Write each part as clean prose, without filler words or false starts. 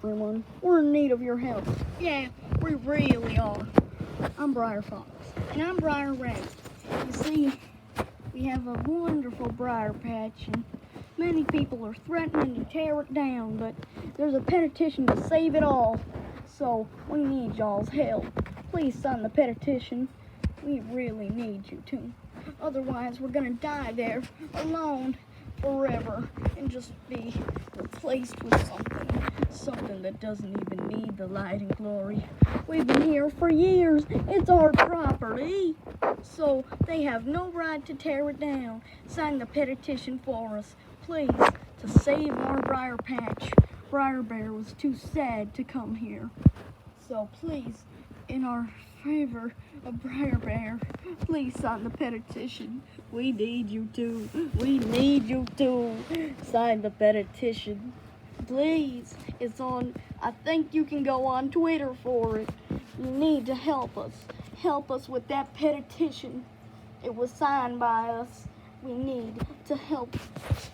everyone. We're in need of your help. Yeah, we really are. I'm Briar Fox. And I'm Briar Ray. You see, we have a wonderful briar patch, and many people are threatening to tear it down, but there's a petition to save it all. So we need y'all's help. Please sign the petition. We really need you to. Otherwise, we're gonna die there alone forever and just be replaced with something that doesn't even need the light and glory. We've been here for years. It's our property. So they have no right to tear it down. Sign the petition for us, please, to save our briar patch. Briar Bear was too sad to come here. So please, in our favor of Briar Bear, please sign the petition. We need you to. We need you to sign the petition. Please. It's on, I think you can go on Twitter for it. You need to help us. Help us with that petition. It was signed by us. We need to help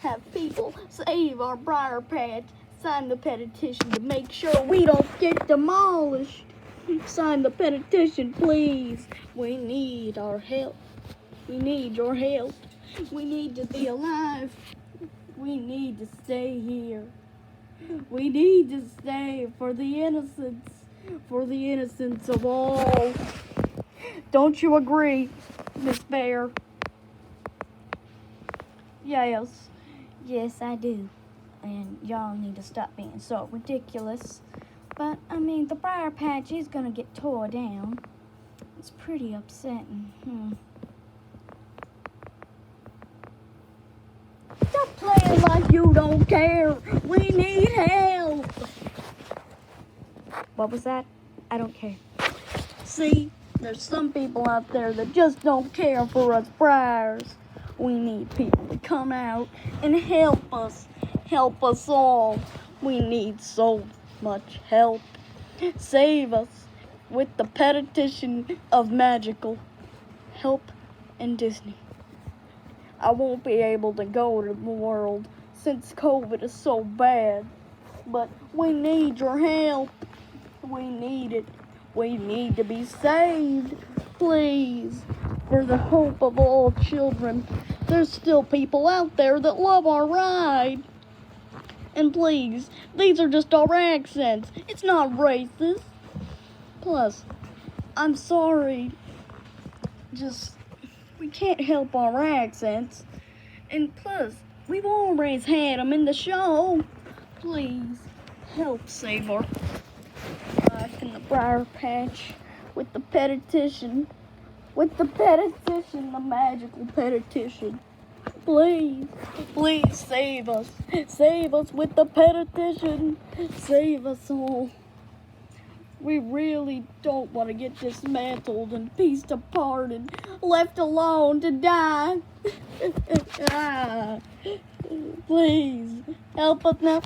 have people save our briar patch. Sign the petition to make sure we don't get demolished. Sign the petition, please. We need our help. We need your help. We need to be alive. We need to stay here. We need to stay for the innocence of all. Don't you agree, Miss Bear? Yes. Yes, I do. And y'all need to stop being so ridiculous. But, I mean, the briar patch is gonna get tore down. It's pretty upsetting. Stop playing like you don't care. We need help. What was that? I don't care. See, there's some people out there that just don't care for us briars. We need people to come out and help us. Help us all. We need so much help. Save us with the petition of magical help in Disney. I won't be able to go to the world since COVID is so bad, but we need your help. We need it. We need to be saved, please, for the hope of all children. There's still people out there that love our ride. And please, these are just our accents. It's not racist. Plus, I'm sorry. We can't help our accents. And plus, we've always had them in the show. Please, help save our life in the briar patch with the petition. With the petition, the magical petition. Please, please save us. Save us with the petition. Save us all. We really don't want to get dismantled and pieced apart and left alone to die. Please, help us now.